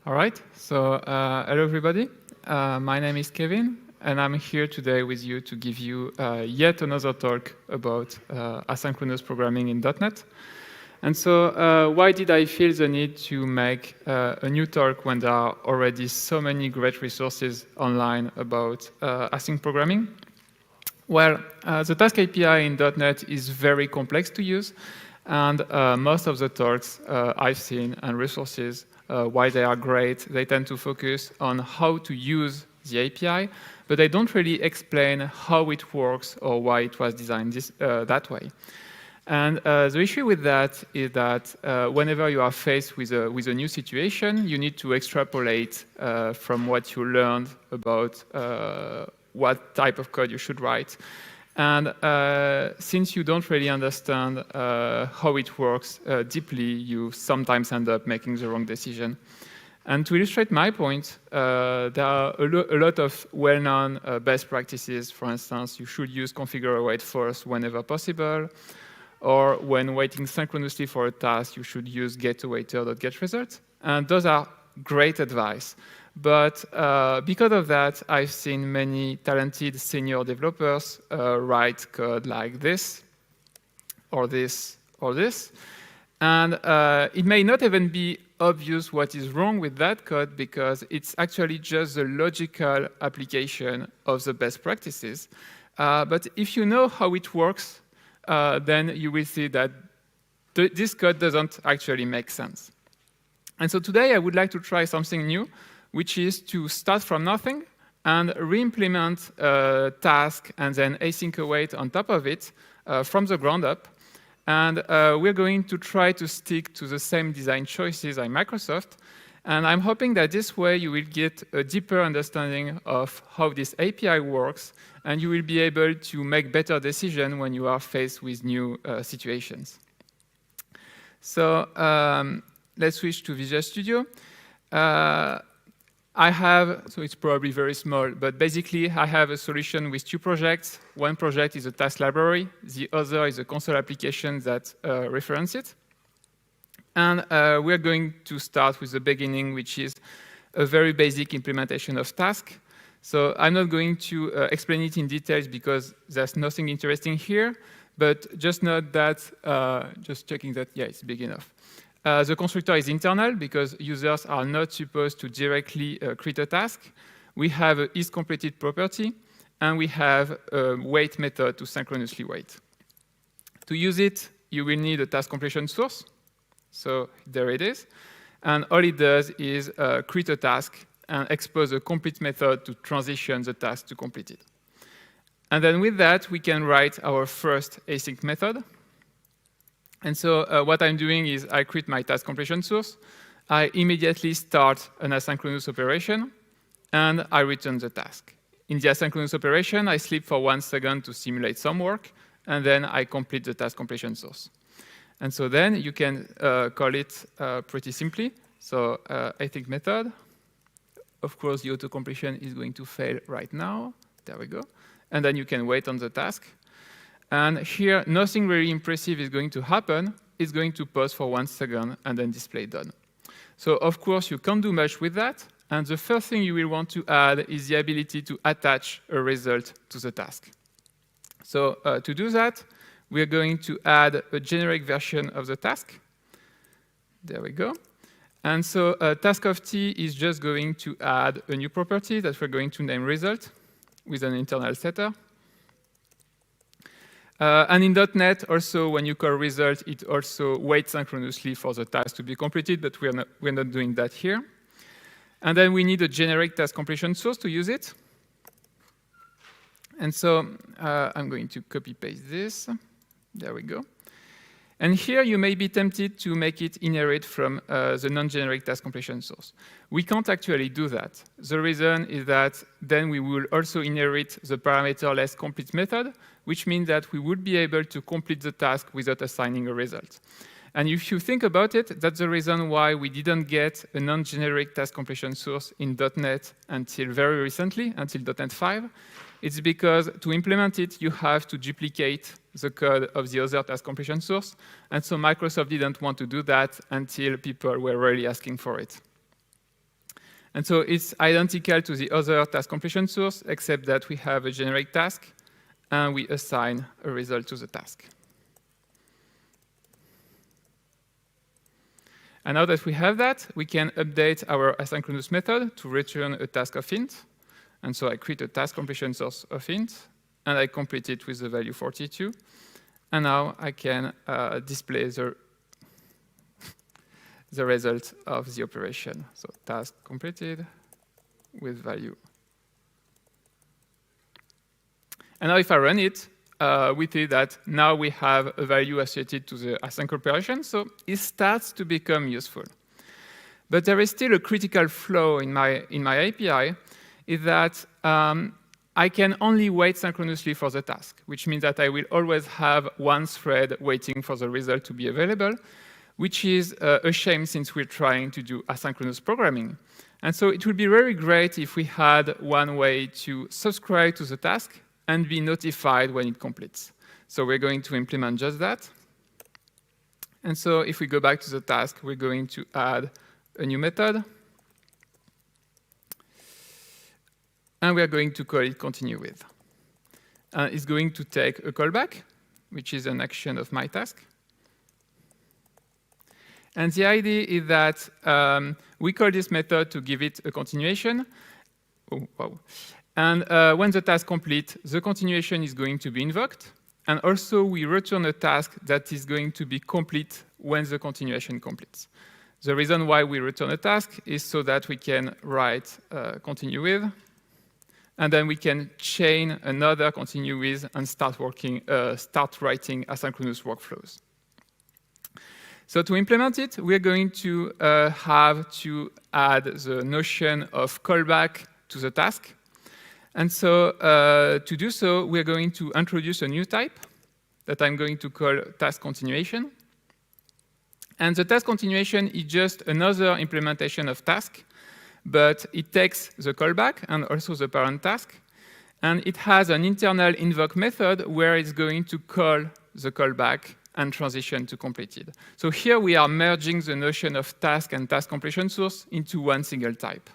All right, so hello everybody. My name is Kevin, and I'm here today with you to give you yet another talk about asynchronous programming in .NET. And so why did I feel the need to make a new talk when there are already so many great resources online about async programming? Well, the task API in .NET is very complex to use, and most of the talks I've seen and resources, why they are great, they tend to focus on how to use the API, but they don't really explain how it works or why it was designed that way. And the issue with that is that whenever you are faced with a new situation, you need to extrapolate from what you learned about what type of code you should write. And since you don't really understand how it works deeply, you sometimes end up making the wrong decision. And to illustrate my point, there are a lot of well-known best practices. For instance, you should use ConfigureAwait first whenever possible, or when waiting synchronously for a task, you should use getAwaiter.getResult. And those are great advice. But because of that, I've seen many talented senior developers write code like this, or this, or this. And it may not even be obvious what is wrong with that code because it's actually just the logical application of the best practices. But if you know how it works, then you will see that this code doesn't actually make sense. And so today I would like to try something new, which is to start from nothing and re-implement a task and then async await on top of it from the ground up. And we're going to try to stick to the same design choices at Microsoft. And I'm hoping that this way you will get a deeper understanding of how this API works, and you will be able to make better decisions when you are faced with new situations. So let's switch to Visual Studio. So it's probably very small, but basically I have a solution with two projects. One project is a task library. The other is a console application that references it. And we're going to start with the beginning, which is a very basic implementation of task. So I'm not going to explain it in details because there's nothing interesting here, but just note that, just checking that, yeah, it's big enough. The constructor is internal because users are not supposed to directly create a task. We have an isCompleted property, and we have a wait method to synchronously wait. To use it, you will need a task completion source. So there it is. And all it does is create a task and expose a complete method to transition the task to completed. And then with that, we can write our first async method. And so what I'm doing is I create my task completion source. I immediately start an asynchronous operation, and I return the task. In the asynchronous operation, I sleep for 1 second to simulate some work, and then I complete the task completion source. And so then you can call it pretty simply. So async method. Of course, the auto-completion is going to fail right now. There we go. And then you can wait on the task. And here, nothing really impressive is going to happen. It's going to pause for 1 second and then display done. So of course, you can't do much with that. And the first thing you will want to add is the ability to attach a result to the task. So to do that, we're going to add a generic version of the task. There we go. And so task of T is just going to add a new property that we're going to name result with an internal setter. And in .NET, also, when you call result, it also waits synchronously for the task to be completed, but we're not doing that here. And then we need a generic task completion source to use it. And so I'm going to copy-paste this. There we go. And here you may be tempted to make it inherit from the non-generic task completion source. We can't actually do that. The reason is that then we will also inherit the parameterless complete method, which means that we would be able to complete the task without assigning a result. And if you think about it, that's the reason why we didn't get a non-generic task completion source in .NET until very recently, until .NET 5. It's because to implement it, you have to duplicate the code of the other task completion source. And so Microsoft didn't want to do that until people were really asking for it. And so it's identical to the other task completion source, except that we have a generic task, and we assign a result to the task. And now that we have that, we can update our asynchronous method to return a task of int. And so I create a task completion source of int, and I complete it with the value 42. And now I can display the result of the operation. So task completed with value. And now if I run it, we see that now we have a value associated to the async operation, so it starts to become useful. But there is still a critical flaw in my API, is that I can only wait synchronously for the task, which means that I will always have one thread waiting for the result to be available, which is a shame since we're trying to do asynchronous programming. And so it would be very great if we had one way to subscribe to the task and be notified when it completes. So we're going to implement just that. And so if we go back to the task, we're going to add a new method. And we are going to call it continue with. It's going to take a callback, which is an action of my task. And the idea is that we call this method to give it a continuation. Oh, wow. And when the task completes, the continuation is going to be invoked. And also, we return a task that is going to be complete when the continuation completes. The reason why we return a task is so that we can write continue with. And then we can chain another continue with and start writing asynchronous workflows. So to implement it, we're going to have to add the notion of callback to the task. And so to do so, we're going to introduce a new type that I'm going to call task continuation. And the task continuation is just another implementation of task, but it takes the callback and also the parent task. And it has an internal invoke method where it's going to call the callback and transition to completed. So here we are merging the notion of task and task completion source into one single type.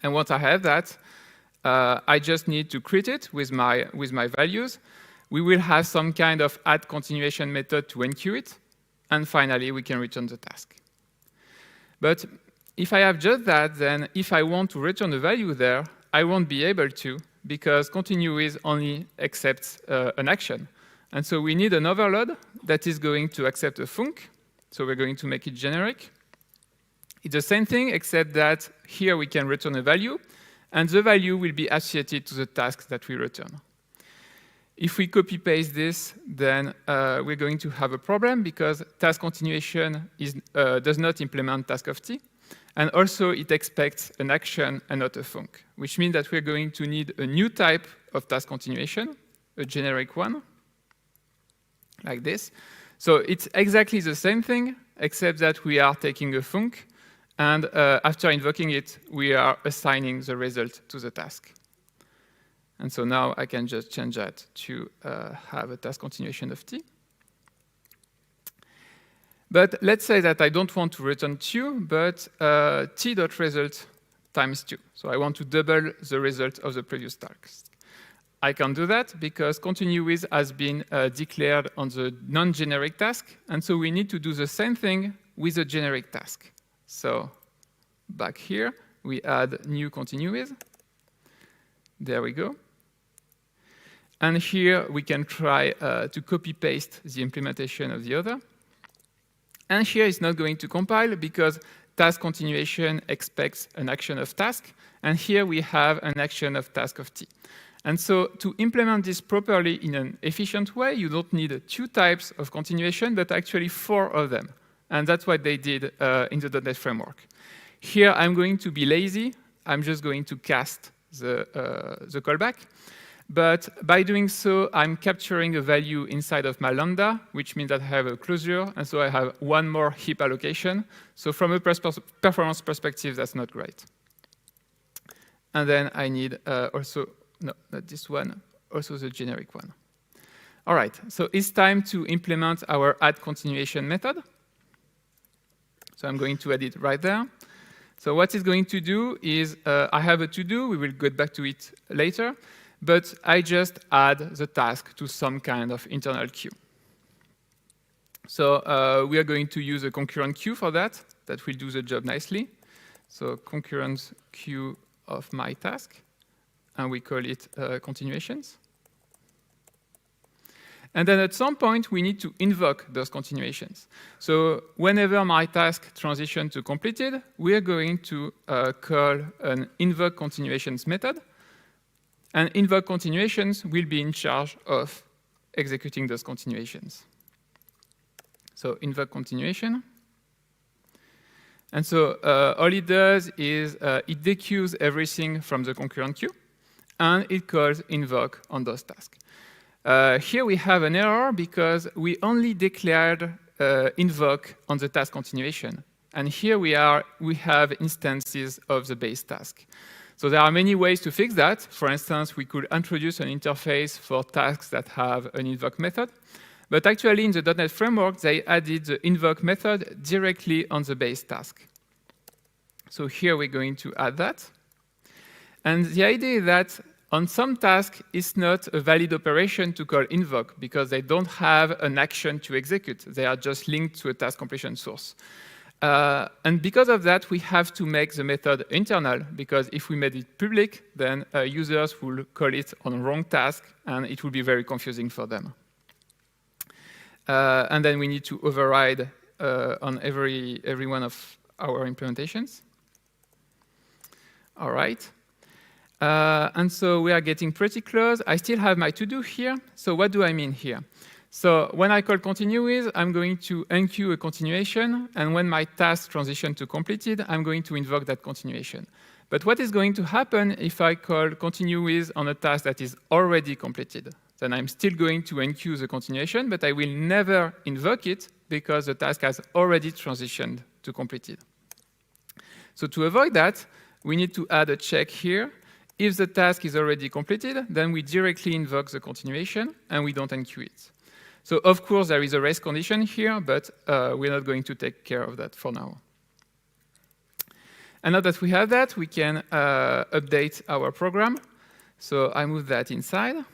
And once I have that, I just need to create it with my values. We will have some kind of add continuation method to enqueue it. And finally, we can return the task. But if I have just that, then if I want to return a value there, I won't be able to, because continue with only accepts an action. And so we need an overload that is going to accept a func. So we're going to make it generic. It's the same thing, except that here we can return a value, and the value will be associated to the task that we return. If we copy-paste this, then we're going to have a problem, because task continuation does not implement task of t. And also, it expects an action and not a func, which means that we're going to need a new type of task continuation, a generic one, like this. So it's exactly the same thing, except that we are taking a func, and after invoking it, we are assigning the result to the task. And so now I can just change that to have a task continuation of t. But let's say that I don't want to return 2, but t.result times 2. So I want to double the result of the previous task. I can do that because continue with has been declared on the non-generic task. And so we need to do the same thing with a generic task. So back here, we add new continue with. There we go. And here we can try to copy-paste the implementation of the other. And here it's not going to compile because task continuation expects an action of task. And here we have an action of task of t. And so to implement this properly in an efficient way, you don't need 2 types of continuation, but actually 4 of them. And that's what they did in the .NET framework. Here I'm going to be lazy. I'm just going to cast the callback. But by doing so, I'm capturing a value inside of my lambda, which means that I have a closure, and so I have one more heap allocation. So from a performance perspective, that's not great. And then I need also, no, not this one, also the generic one. All right, so it's time to implement our add continuation method. So I'm going to add it right there. So what it's going to do is, I have a to-do, we will get back to it later, but I just add the task to some kind of internal queue. So we are going to use a concurrent queue for that. That will do the job nicely. So concurrent queue of my task, and we call it continuations. And then at some point, we need to invoke those continuations. So whenever my task transitions to completed, we are going to call an invoke continuations method. And invoke continuations will be in charge of executing those continuations. So invoke continuation. And so all it does is it dequeues everything from the concurrent queue, and it calls invoke on those tasks. Here we have an error because we only declared invoke on the task continuation. And here we have instances of the base task. So there are many ways to fix that. For instance, we could introduce an interface for tasks that have an invoke method. But actually, in the .NET framework, they added the invoke method directly on the base task. So here we're going to add that. And the idea is that on some tasks, it's not a valid operation to call invoke because they don't have an action to execute. They are just linked to a task completion source. And because of that, we have to make the method internal, because if we made it public, then users will call it on the wrong task, and it will be very confusing for them. And then we need to override on every one of our implementations. All right. And so we are getting pretty close. I still have my to-do here. So what do I mean here? So when I call continue with, I'm going to enqueue a continuation. And when my task transition to completed, I'm going to invoke that continuation. But what is going to happen if I call continue with on a task that is already completed? Then I'm still going to enqueue the continuation, but I will never invoke it because the task has already transitioned to completed. So to avoid that, we need to add a check here. If the task is already completed, then we directly invoke the continuation, and we don't enqueue it. So of course, there is a race condition here, but we're not going to take care of that for now. And now that we have that, we can update our program. So I move that inside.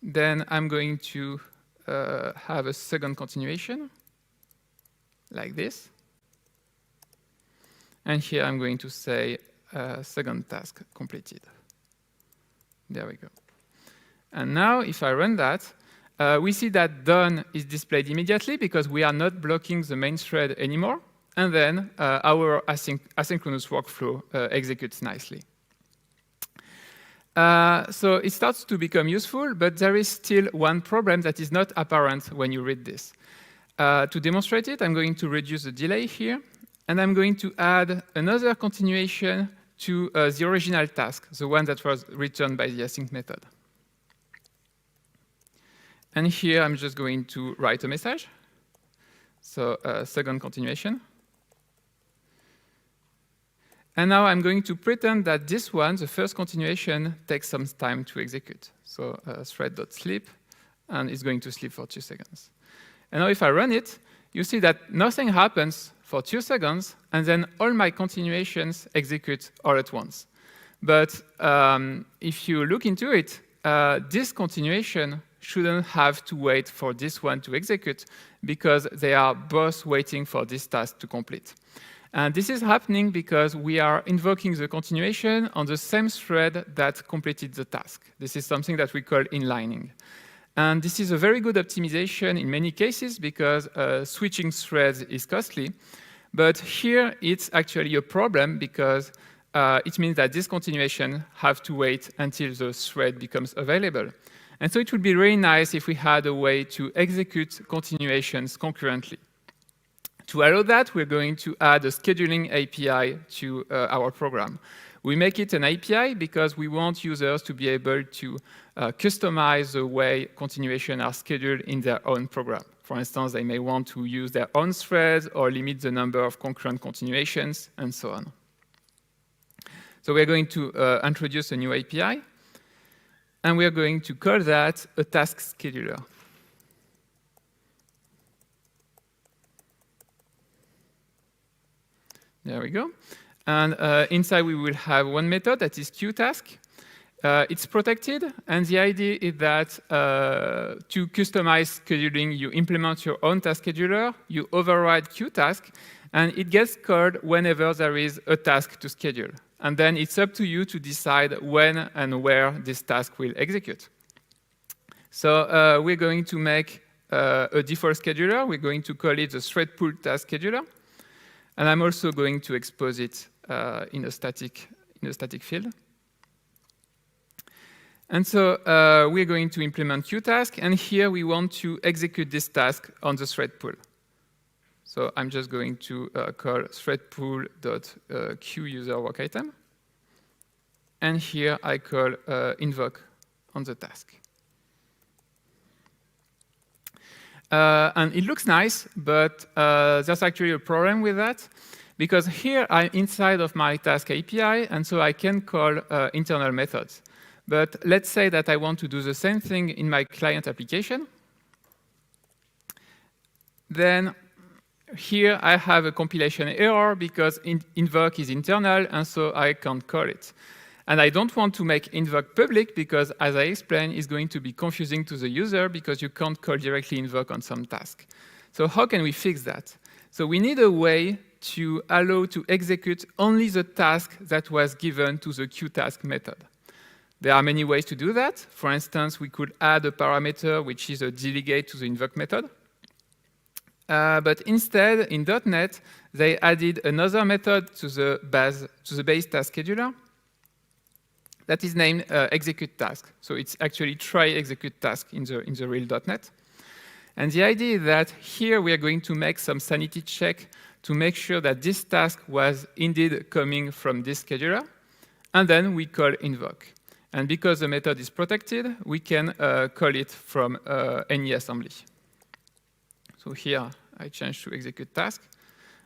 Then I'm going to have a second continuation, like this. And here I'm going to say second task completed. There we go. And now if I run that, we see that done is displayed immediately because we are not blocking the main thread anymore. And then our asynchronous workflow executes nicely. So it starts to become useful, but there is still one problem that is not apparent when you read this. To demonstrate it, I'm going to reduce the delay here, and I'm going to add another continuation to the original task, the one that was returned by the async method. And here I'm just going to write a message. So second continuation. And now I'm going to pretend that this one, the first continuation, takes some time to execute. So thread.sleep, and it's going to sleep for 2 seconds. And now if I run it, you see that nothing happens for 2 seconds, and then all my continuations execute all at once. But if you look into it, this continuation shouldn't have to wait for this one to execute because they are both waiting for this task to complete. And this is happening because we are invoking the continuation on the same thread that completed the task. This is something that we call inlining. And this is a very good optimization in many cases because switching threads is costly. But here it's actually a problem because it means that this continuation have to wait until the thread becomes available. And so it would be really nice if we had a way to execute continuations concurrently. To allow that, we're going to add a scheduling API to our program. We make it an API because we want users to be able to customize the way continuations are scheduled in their own program. For instance, they may want to use their own threads or limit the number of concurrent continuations, and so on. So we're going to introduce a new API, and we're going to call that a task scheduler. There we go. And inside, we will have one method that is QTask. It's protected, and the idea is that to customize scheduling, you implement your own task scheduler, you override QTask, and it gets called whenever there is a task to schedule. And then it's up to you to decide when and where this task will execute. So we're going to make a default scheduler. We're going to call it the thread pool task scheduler. And I'm also going to expose it in a static field. And so we're going to implement QTask, and here we want to execute this task on the thread pool. So I'm just going to call threadpool.queuserWorkItem. And here I call invoke on the task. And it looks nice, but there's actually a problem with that, because here I'm inside of my task API, and so I can call internal methods. But let's say that I want to do the same thing in my client application. Then here I have a compilation error because invoke is internal, and so I can't call it. And I don't want to make invoke public because, as I explained, it's going to be confusing to the user because you can't call directly invoke on some task. So how can we fix that? So we need a way to allow to execute only the task that was given to the QTask method. There are many ways to do that. For instance, we could add a parameter which is a delegate to the invoke method. But instead, in .NET, they added another method to the base task scheduler that is named execute task. So it's actually try execute task in the real .NET. And the idea is that here we are going to make some sanity check to make sure that this task was indeed coming from this scheduler. And then we call invoke. And because the method is protected, we can call it from any assembly. So here, I change to execute task.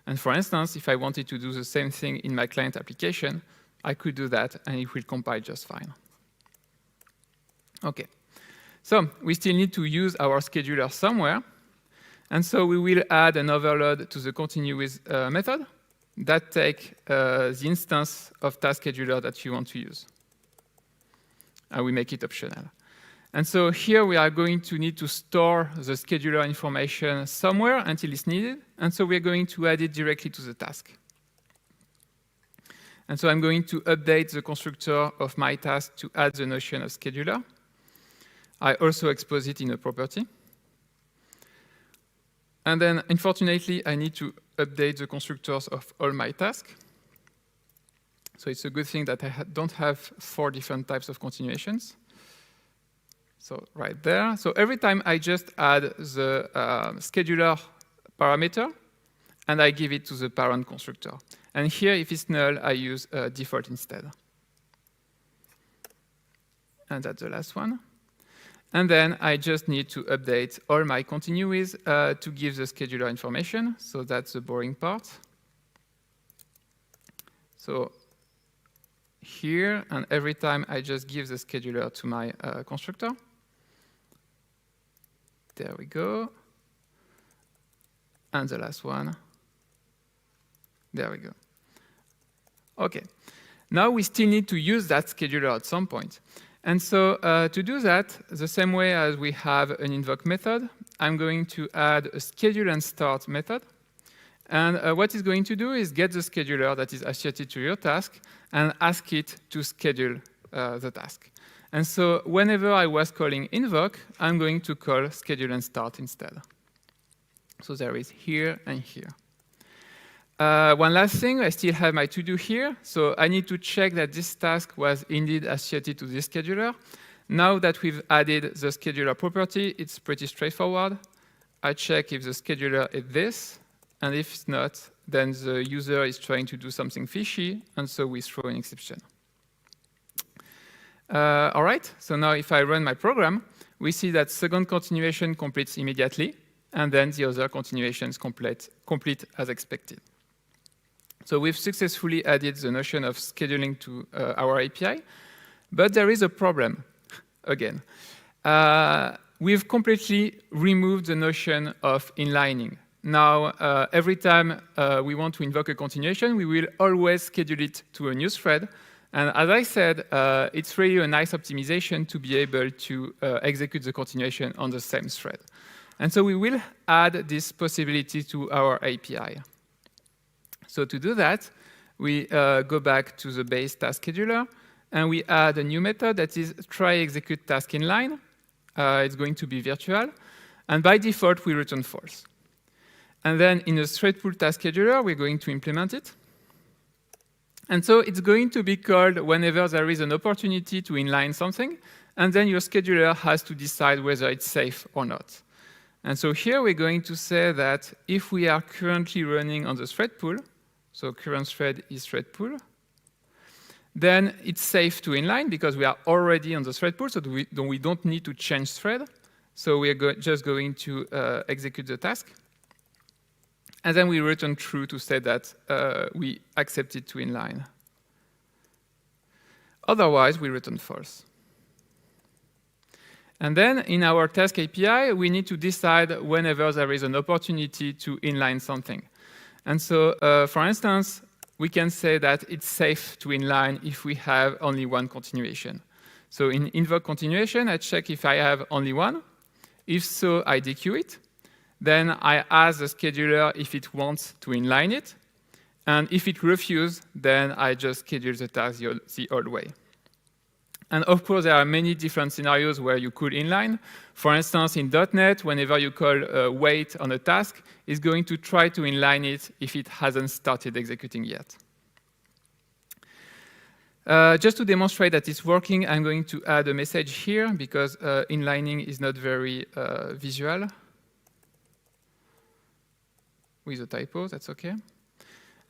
And for instance, if I wanted to do the same thing in my client application, I could do that, and it will compile just fine. OK. So we still need to use our scheduler somewhere. And so we will add an overload to the continuous method that takes the instance of task scheduler that you want to use. And we make it optional. And so here we are going to need to store the scheduler information somewhere until it's needed. And so we're going to add it directly to the task. And so I'm going to update the constructor of my task to add the notion of scheduler. I also expose it in a property. And then, unfortunately, I need to update the constructors of all my tasks. So it's a good thing that I don't have 4 different types of continuations. So right there. So every time I just add the scheduler parameter, and I give it to the parent constructor. And here, if it's null, I use default instead. And that's the last one. And then I just need to update all my continuous to give the scheduler information. So that's the boring part. So here, and every time I just give the scheduler to my constructor. There we go. And the last one. There we go. OK. Now we still need to use that scheduler at some point. And so to do that, the same way as we have an invoke method, I'm going to add a schedule and start method. And what it's going to do is get the scheduler that is associated to your task and ask it to schedule the task. And so whenever I was calling invoke, I'm going to call schedule and start instead. So there is here and here. One last thing, I still have my to-do here. So I need to check that this task was indeed associated to this scheduler. Now that we've added the scheduler property, it's pretty straightforward. I check if the scheduler is this. And if it's not, then the user is trying to do something fishy. And so we throw an exception. All right, so now if I run my program, we see that second continuation completes immediately. And then the other continuations complete as expected. So we've successfully added the notion of scheduling to our API. But there is a problem, again. We've completely removed the notion of inlining. Now, every time we want to invoke a continuation, we will always schedule it to a new thread. And as I said, it's really a nice optimization to be able to execute the continuation on the same thread. And so we will add this possibility to our API. So to do that, we go back to the base task scheduler, and we add a new method that is try execute task inline. It's going to be virtual. And by default, we return false. And then in a thread pool task scheduler, we're going to implement it. And so it's going to be called whenever there is an opportunity to inline something, and then your scheduler has to decide whether it's safe or not. And so here we're going to say that if we are currently running on the thread pool, so current thread is thread pool, then it's safe to inline because we are already on the thread pool, so we don't need to change thread. So we're just going to execute the task. And then we return true to say that we accept it to inline. Otherwise, we return false. And then in our task API, we need to decide whenever there is an opportunity to inline something. And so, for instance, we can say that it's safe to inline if we have only one continuation. So in invoke continuation, I check if I have only one. If so, I dequeue it. Then I ask the scheduler if it wants to inline it. And if it refuses, then I just schedule the task the old way. And of course, there are many different scenarios where you could inline. For instance, in .NET, whenever you call wait on a task, it's going to try to inline it if it hasn't started executing yet. Just to demonstrate that it's working, I'm going to add a message here because inlining is not very visual. With a typo, that's OK.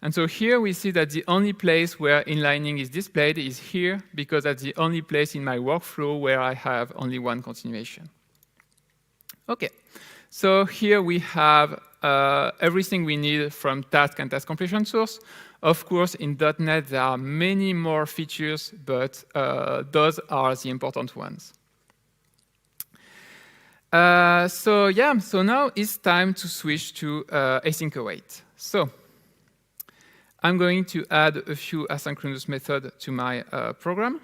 And so here we see that the only place where inlining is displayed is here, because that's the only place in my workflow where I have only one continuation. OK, so here we have everything we need from task and task completion source. Of course, in .NET, there are many more features, but those are the important ones. So now it's time to switch to async-await. So I'm going to add a few asynchronous methods to my program.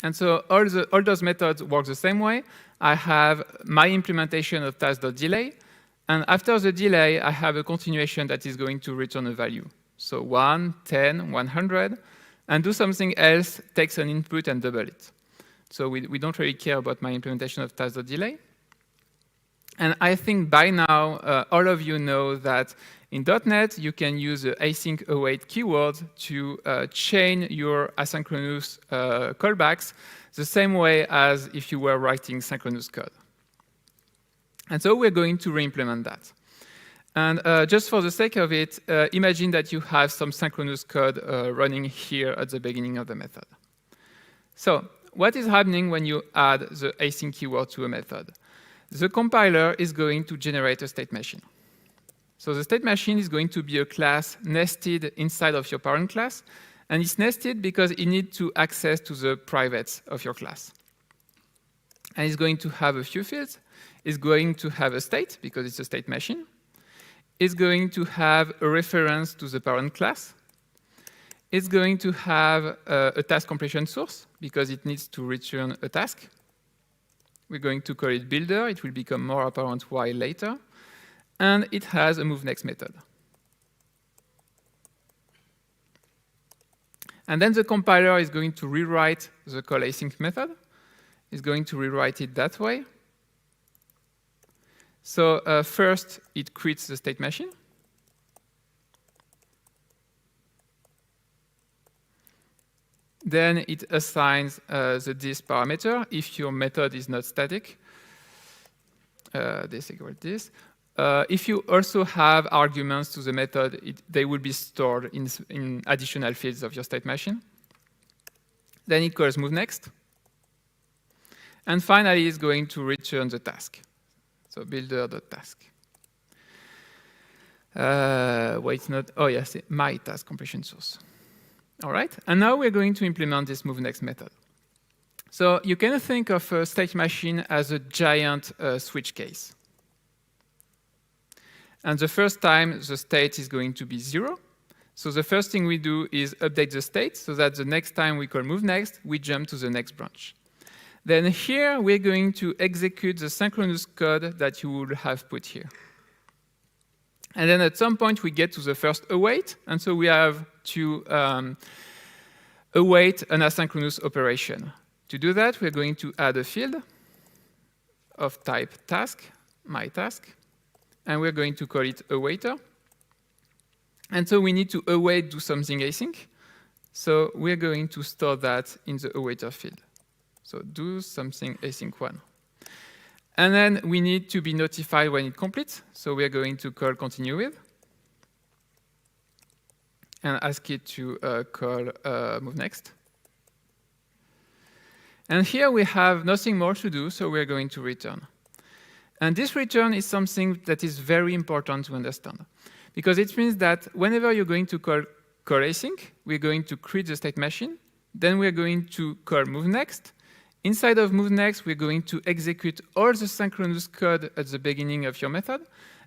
And so all those methods work the same way. I have my implementation of task.delay. And after the delay, I have a continuation that is going to return a value. So 1, 10, 100. And do something else, takes an input and double it. So we don't really care about my implementation of task.delay. And I think by now, all of you know that in .NET, you can use the async-await keyword to chain your asynchronous callbacks the same way as if you were writing synchronous code. And so we're going to re-implement that. And just for the sake of it, imagine that you have some synchronous code running here at the beginning of the method. So what is happening when you add the async keyword to a method? The compiler is going to generate a state machine. So the state machine is going to be a class nested inside of your parent class. And it's nested because it needs to access to the privates of your class. And it's going to have a few fields. It's going to have a state, because it's a state machine. It's going to have a reference to the parent class. It's going to have a task completion source, because it needs to return a task. We're going to call it builder. It will become more apparent why later. And it has a moveNext method. And then the compiler is going to rewrite the call async method. It's going to rewrite it that way. So first, it creates the state machine. Then it assigns the this parameter if your method is not static. This equals this. If you also have arguments to the method, they will be stored in additional fields of your state machine. Then it calls moveNext. And finally, it's going to return the task. So builder.task. Wait, not, oh yes, my task completion source. All right, and now we're going to implement this moveNext method. So you can think of a state machine as a giant switch case. And the first time, the state is going to be 0. So the first thing we do is update the state so that the next time we call move next, we jump to the next branch. Then here, we're going to execute the synchronous code that you would have put here. And then at some point, we get to the first await. And so we have to await an asynchronous operation. To do that, we're going to add a field of type task, my task. And we're going to call it awaiter. And so we need to await do something async. So we're going to store that in the awaiter field. So do something async 1. And then we need to be notified when it completes. So we're going to call continue with and ask it to call move next. And here we have nothing more to do, so we're going to return. And this return is something that is very important to understand, because it means that whenever you're going to call async, we're going to create the state machine. Then we're going to call move next. Inside of move next, we're going to execute all the synchronous code at the beginning of your method.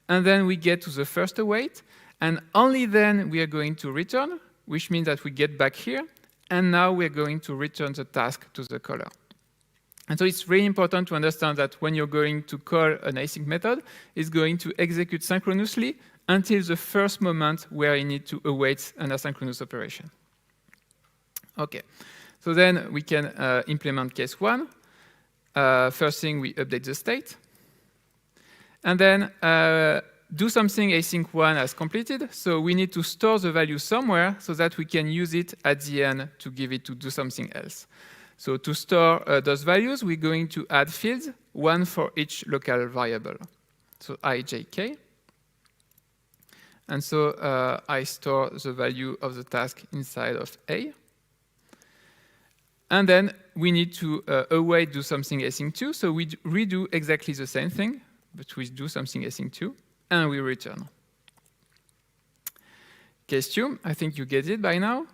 And then we get to the first await. And only then we are going to return, which means that we get back here. And now we're going to return the task to the caller. And so it's really important to understand that when you're going to call an async method, it's going to execute synchronously until the first moment where you need to await an asynchronous operation. OK. So then we can implement case 1. First thing, we update the state. And then do something async 1 as completed. So we need to store the value somewhere so that we can use it at the end to give it to do something else. So to store those values, we're going to add fields, one for each local variable. So I, j, k. And so I store the value of the task inside of A. And then we need to await do something async 2. So we redo exactly the same thing, but we do something async 2, and we return. Case 2, I think you get it by now.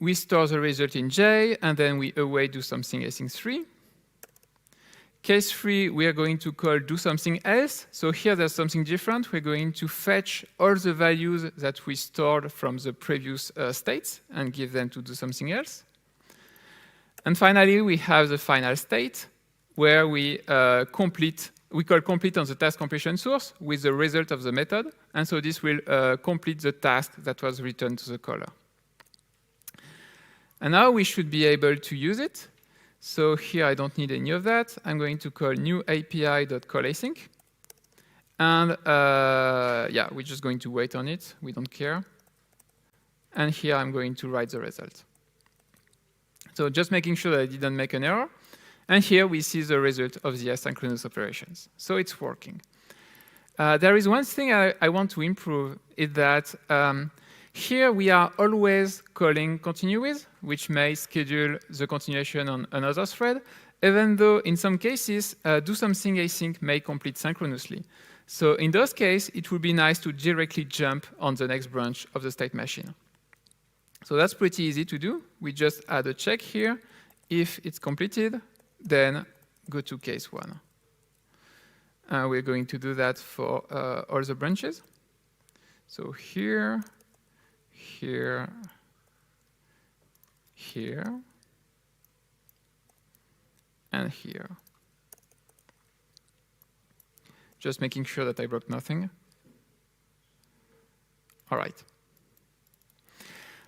We store the result in J, and then we await do something async 3. Case 3, we are going to call do something else. So here there's something different. We're going to fetch all the values that we stored from the previous states and give them to do something else. And finally, we have the final state where we call complete on the task completion source with the result of the method. And so this will complete the task that was returned to the caller. And now we should be able to use it. So here I don't need any of that. I'm going to call new API.callAsync. And yeah, we're just going to wait on it. We don't care. And here I'm going to write the result. So just making sure that I didn't make an error. And here we see the result of the asynchronous operations. So it's working. There is one thing I want to improve, is that here we are always calling continue with, which may schedule the continuation on another thread, even though in some cases, do something async may complete synchronously. So in those cases, it would be nice to directly jump on the next branch of the state machine. So that's pretty easy to do. We just add a check here. If it's completed, then go to case 1. We're going to do that for all the branches. So here, here, here, and here. Just making sure that I broke nothing. All right.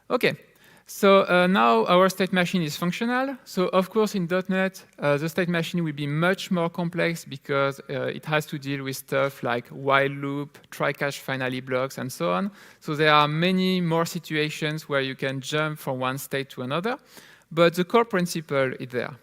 OK. So now our state machine is functional. So of course, in .NET, the state machine will be much more complex because it has to deal with stuff like while loop, try-catch finally blocks, and so on. So there are many more situations where you can jump from one state to another. But the core principle is there.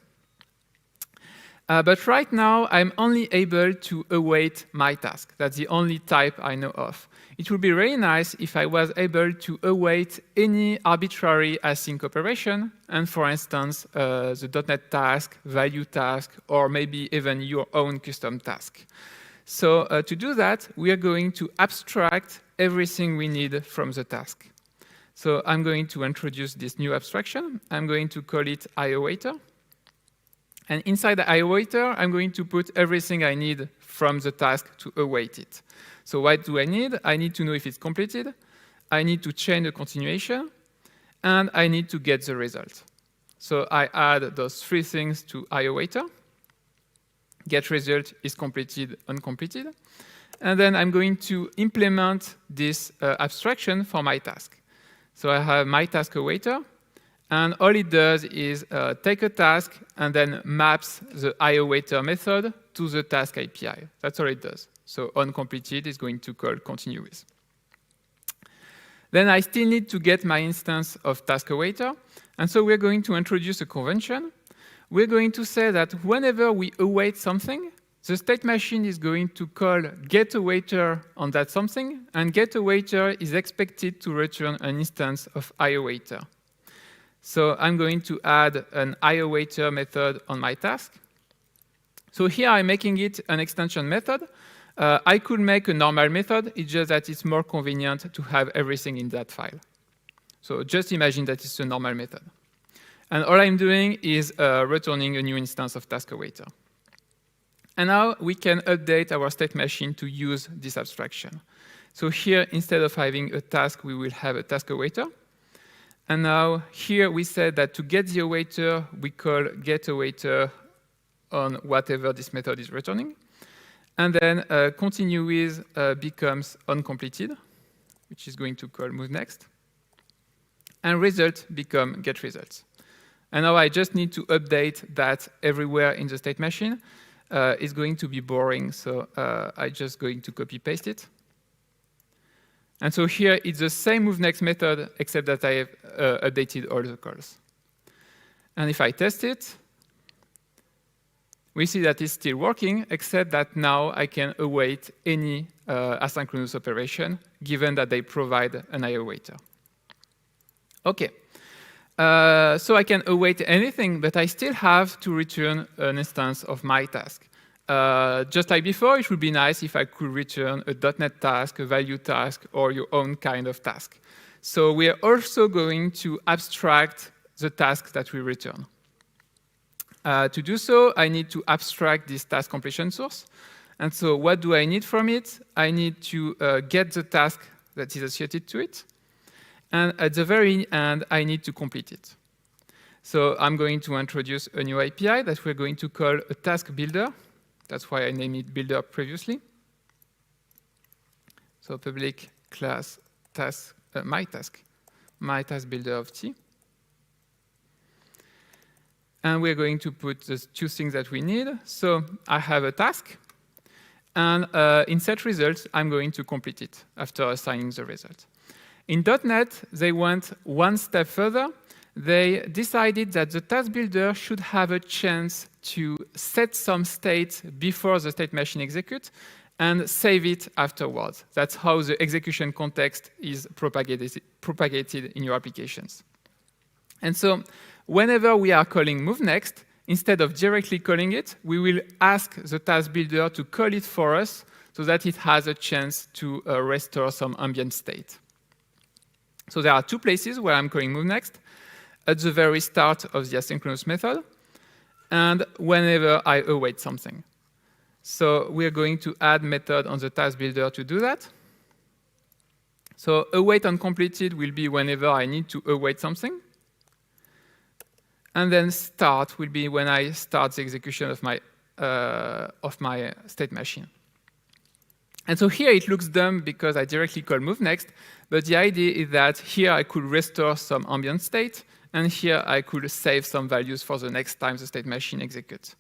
But right now, I'm only able to await my task. That's the only type I know of. It would be really nice if I was able to await any arbitrary async operation, and for instance, the .NET task, value task, or maybe even your own custom task. So to do that, we are going to abstract everything we need from the task. So I'm going to introduce this new abstraction. I'm going to call it awaiter. And inside the awaiter, I'm going to put everything I need from the task to await it. So what do I need? I need to know if it's completed. I need to change the continuation. And I need to get the result. So I add those three things to awaiter. Get result is completed, uncompleted. And then I'm going to implement this abstraction for my task. So I have my task awaiter. And all it does is take a task and then maps the awaiter method to the task API. That's all it does. So onCompleted is going to call continue with. Then I still need to get my instance of task awaiter. And so we're going to introduce a convention. We're going to say that whenever we await something, the state machine is going to call getAwaiter on that something, and getAwaiter is expected to return an instance of awaiter. So I'm going to add an awaiter method on my task. So here I'm making it an extension method. I could make a normal method, it's just that it's more convenient to have everything in that file. So just imagine that it's a normal method. And all I'm doing is returning a new instance of task awaiter. And now we can update our state machine to use this abstraction. So here, instead of having a task, we will have a task awaiter. And now here we said that to get the awaiter, we call getAwaiter on whatever this method is returning. And then continue with becomes onCompleted, which is going to call moveNext. And result become getResults. And now I just need to update that everywhere in the state machine. It's going to be boring, so I'm just going to copy paste it. And so here it's the same moveNext method, except that I have updated all the calls. And if I test it, we see that it's still working, except that now I can await any asynchronous operation, given that they provide an awaiter. OK. So I can await anything, but I still have to return an instance of my task. Just like before, it would be nice if I could return a .NET task, a value task, or your own kind of task. So we are also going to abstract the task that we return. To do so, I need to abstract this task completion source. And so what do I need from it? I need to get the task that is associated to it. And at the very end, I need to complete it. So I'm going to introduce a new API that we're going to call a task builder. That's why I named it builder previously. So public class task, my task builder of T. And we're going to put the two things that we need. So I have a task. And in set results, I'm going to complete it after assigning the result. In .NET, they went one step further. They decided that the task builder should have a chance to set some state before the state machine executes and save it afterwards. That's how the execution context is propagated in your applications. And so whenever we are calling moveNext, instead of directly calling it, we will ask the task builder to call it for us so that it has a chance to restore some ambient state. So there are two places where I'm calling moveNext, at the very start of the asynchronous method, and whenever I await something. So we're going to add method on the task builder to do that. So await onCompleted will be whenever I need to await something. And then start will be when I start the execution of my state machine. And so here it looks dumb because I directly call moveNext, but the idea is that here I could restore some ambient state, and here I could save some values for the next time the state machine executes.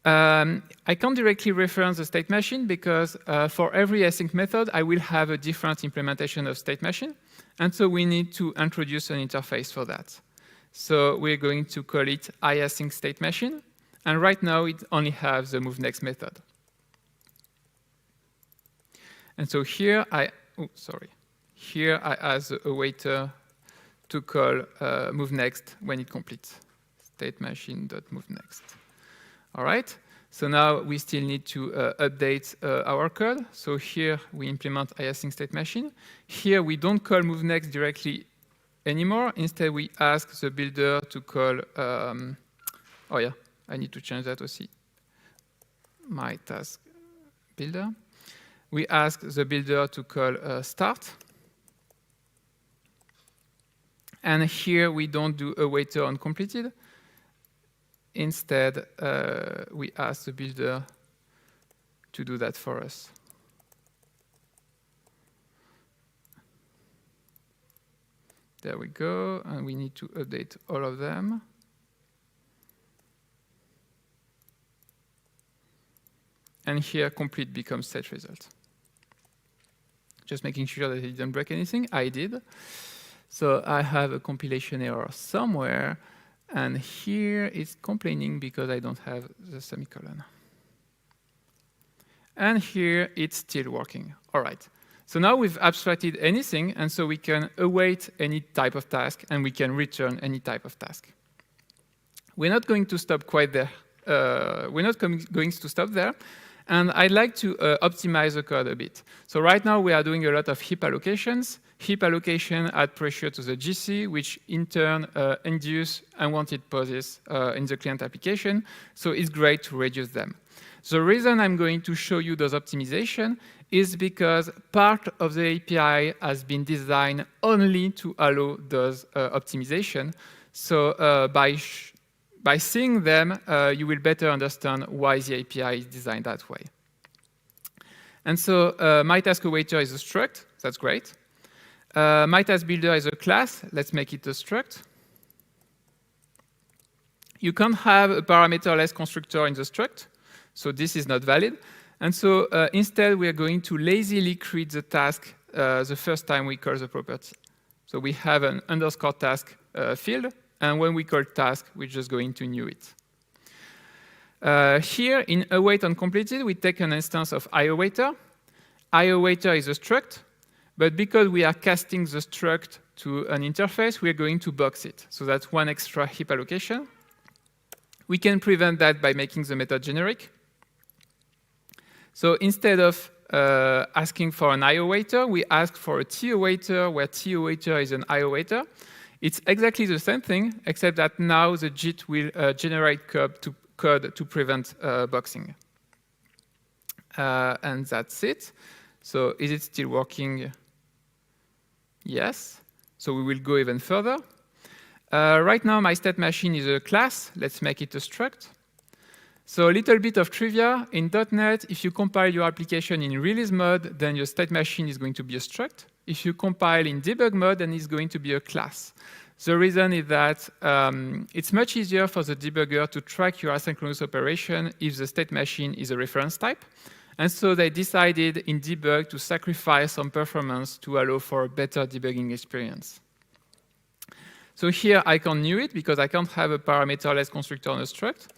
I can't directly reference the state machine because for every async method, I will have a different implementation of state machine, and so we need to introduce an interface for that. So we're going to call it iAsync state machine, and right now it only has the moveNext method. And so here I ask the awaiter to call moveNext when it completes state machine.moveNext. All right. So now we still need to update our code. So here we implement iAsync state machine. Here we don't call moveNext directly anymore. Instead, we ask the builder to call. I need to change that aussi. My task builder. We ask the builder to call start. And here we don't do a waiter on completed. Instead, we ask the builder to do that for us. There we go, and we need to update all of them. And here, complete becomes set result. Just making sure that it didn't break anything. I did. So I have a compilation error somewhere, and here it's complaining because I don't have the semicolon. And here it's still working. All right. So now we've abstracted anything, and so we can await any type of task, and we can return any type of task. We're not going to stop quite there. We're not going to stop there. And I'd like to optimize the code a bit. So right now, we are doing a lot of heap allocations. Heap allocation add pressure to the GC, which in turn induce unwanted pauses in the client application. So it's great to reduce them. The reason I'm going to show you those optimization is because part of the API has been designed only to allow those optimization. So by seeing them, you will better understand why the API is designed that way. And so my task awaiter is a struct. That's great. My task builder is a class. Let's make it a struct. You can't have a parameterless constructor in the struct. So this is not valid. And so instead, we are going to lazily create the task the first time we call the property. So we have an underscore task field. And when we call task, we're just going to new it. Here, in await on completed, we take an instance of awaiter. Awaiter is a struct. But because we are casting the struct to an interface, we are going to box it. So that's one extra heap allocation. We can prevent that by making the method generic. So instead of asking for an awaiter, we ask for a tawaiter, where tawaiter is an awaiter. It's exactly the same thing, except that now the JIT will generate code to prevent boxing. And that's it. So is it still working? Yes. So we will go even further. Right now, my state machine is a class. Let's make it a struct. So a little bit of trivia. In .NET, if you compile your application in release mode, then your state machine is going to be a struct. If you compile in debug mode, then it's going to be a class. The reason is that it's much easier for the debugger to track your asynchronous operation if the state machine is a reference type. And so they decided in debug to sacrifice some performance to allow for a better debugging experience. So here I can't new it because I can't have a parameterless constructor on a struct.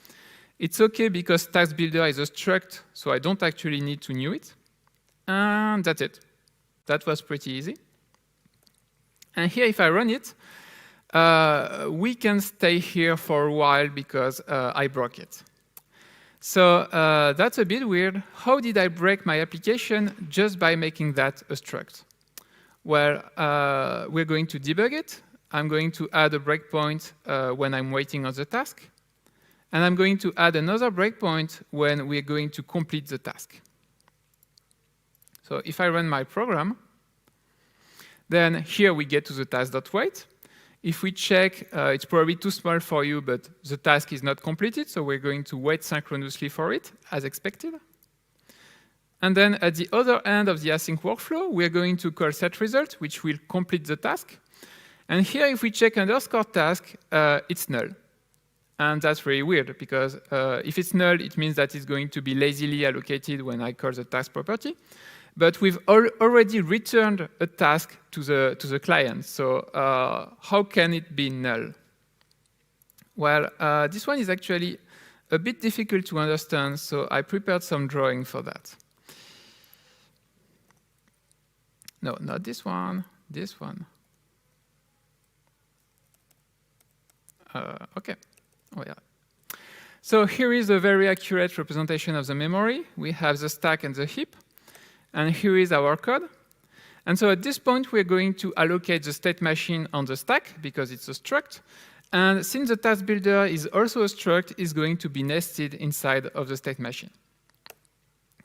It's OK because task builder is a struct, so I don't actually need to new it. And that's it. That was pretty easy. And here, if I run it, we can stay here for a while because I broke it. So that's a bit weird. How did I break my application just by making that a struct? Well, we're going to debug it. I'm going to add a breakpoint when I'm waiting on the task. And I'm going to add another breakpoint when we're going to complete the task. So if I run my program, then here we get to the task.wait. If we check, it's probably too small for you, but the task is not completed, so we're going to wait synchronously for it, as expected. And then at the other end of the async workflow, we're going to call setResult, which will complete the task. And here, if we check underscore task, it's null. And that's really weird, because if it's null, it means that it's going to be lazily allocated when I call the task property. But we've already returned a task to the client. So how can it be null? Well, this one is actually a bit difficult to understand, so I prepared some drawing for that. No, not this one, this one. OK. Oh, yeah. So here is a very accurate representation of the memory. We have the stack and the heap. And here is our code. And so at this point, we're going to allocate the state machine on the stack because it's a struct. And since the task builder is also a struct, it's going to be nested inside of the state machine.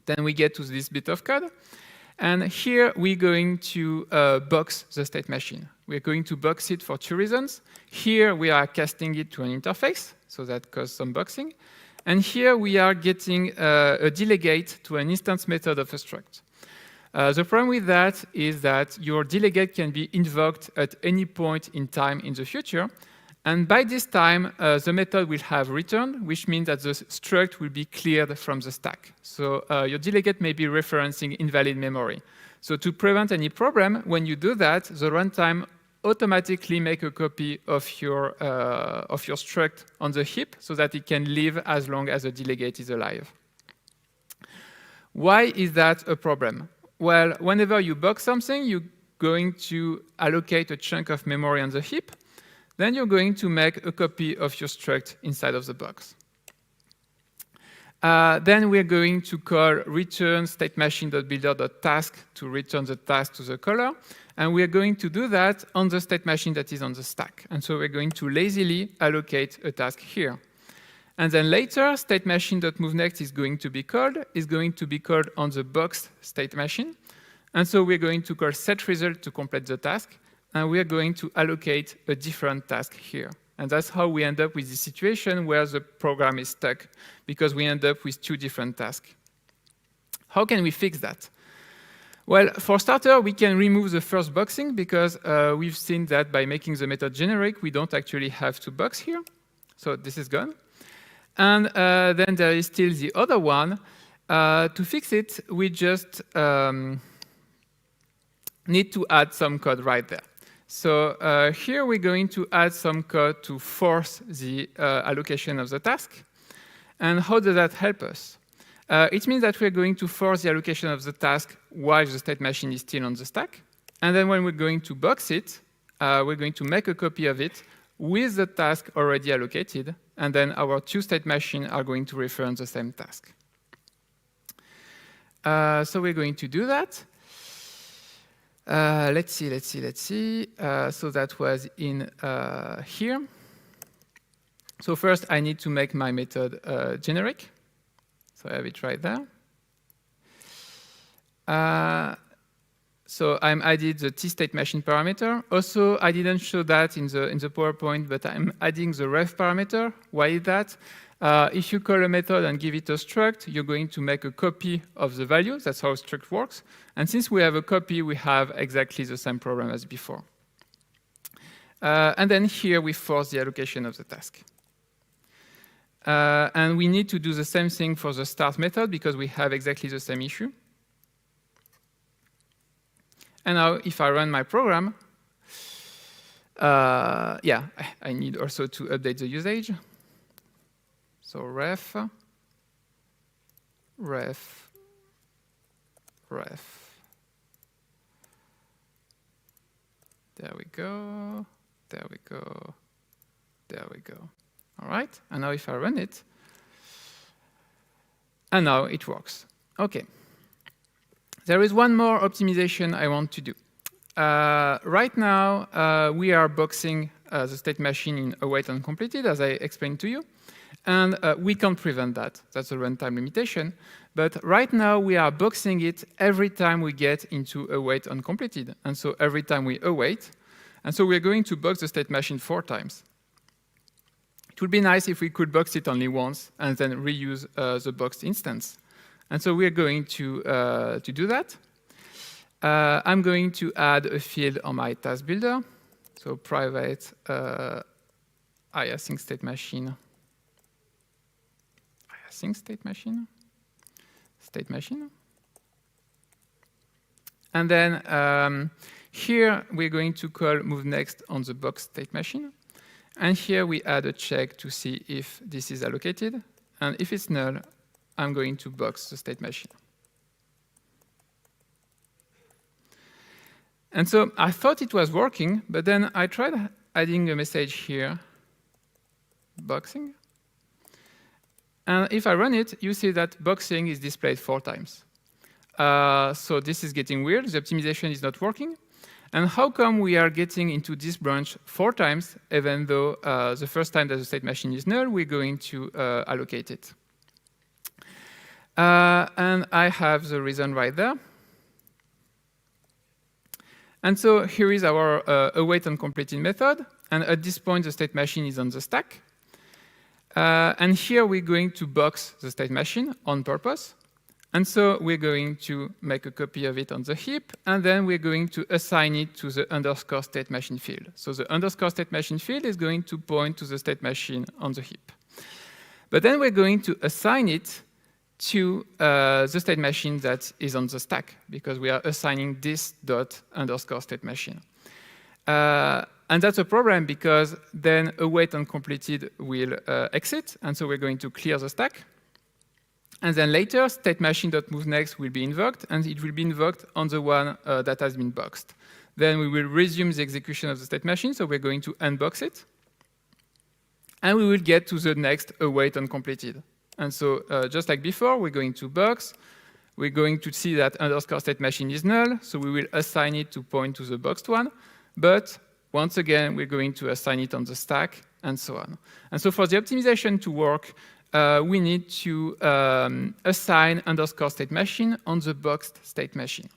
Then we get to this bit of code. And here we're going to box the state machine. We're going to box it for 2 reasons. Here we are casting it to an interface, so that causes some boxing. And here we are getting a delegate to an instance method of a struct. The problem with that is that your delegate can be invoked at any point in time in the future. And by this time, the method will have returned, which means that the struct will be cleared from the stack. So your delegate may be referencing invalid memory. So to prevent any problem, when you do that, the runtime automatically make a copy of your struct on the heap so that it can live as long as the delegate is alive. Why is that a problem? Well, whenever you box something, you're going to allocate a chunk of memory on the heap. Then you're going to make a copy of your struct inside of the box. Then we're going to call return state machine.builder.task to return the task to the caller. And we're going to do that on the state machine that is on the stack. And so we're going to lazily allocate a task here. And then later, state machine.moveNext is going to be called on the boxed state machine. And so we're going to call setResult to complete the task. And we are going to allocate a different task here. And that's how we end up with this situation where the program is stuck, because we end up with 2 different tasks. How can we fix that? Well, for starter, we can remove the first boxing, because we've seen that by making the method generic, we don't actually have to box here. So this is gone. And then there is still the other one. To fix it, we just need to add some code right there. So here we're going to add some code to force the allocation of the task. And how does that help us? It means that we're going to force the allocation of the task while the state machine is still on the stack. And then when we're going to box it, we're going to make a copy of it with the task already allocated. And then our 2 state machines are going to reference the same task. So we're going to do that. Let's see. So that was in here. So first, I need to make my method generic. So I have it right there. So I'm added the tstate_machine parameter. Also, I didn't show that in the PowerPoint, but I'm adding the ref parameter. Why is that? If you call a method and give it a struct, you're going to make a copy of the value. That's how struct works. And since we have a copy, we have exactly the same problem as before. And then here we force the allocation of the task. And we need to do the same thing for the start method because we have exactly the same issue. And now if I run my program, yeah, I need also to update the usage. So ref. There we go. All right, and now if I run it, and now it works. Okay. There is one more optimization I want to do. Right now, we are boxing the state machine in await uncompleted, as I explained to you. And we can't prevent that. That's a runtime limitation. But right now, we are boxing it every time we get into await uncompleted. And so every time we await. And so we're going to box the state machine 4 times. It would be nice if we could box it only once and then reuse the boxed instance. And so we're going to do that. I'm going to add a field on my task builder. So private async state machine. Async state machine. State machine. And then here we're going to call moveNext on the box state machine. And here we add a check to see if this is allocated. And if it's null, I'm going to box the state machine. And so I thought it was working, but then I tried adding a message here, boxing. And if I run it, you see that boxing is displayed 4 times. So this is getting weird. The optimization is not working. And how come we are getting into this branch 4 times, even though the first time that the state machine is null, we're going to allocate it? And I have the reason right there. And so here is our await uncompleted method. And at this point, the state machine is on the stack. And here we're going to box the state machine on purpose. And so we're going to make a copy of it on the heap, and then we're going to assign it to the underscore state machine field. So the underscore state machine field is going to point to the state machine on the heap. But then we're going to assign it to the state machine that is on the stack, because we are assigning this dot underscore state machine. And that's a problem, because then await uncompleted will exit, and so we're going to clear the stack. And then later, state machine.moveNext will be invoked, and it will be invoked on the one that has been boxed. Then we will resume the execution of the state machine, so we're going to unbox it. And we will get to the next await uncompleted. And so just like before, we're going to box. We're going to see that underscore state machine is null, so we will assign it to point to the boxed one. But once again, we're going to assign it on the stack, and so on. And so for the optimization to work, we need to assign underscore state machine on the boxed state machine.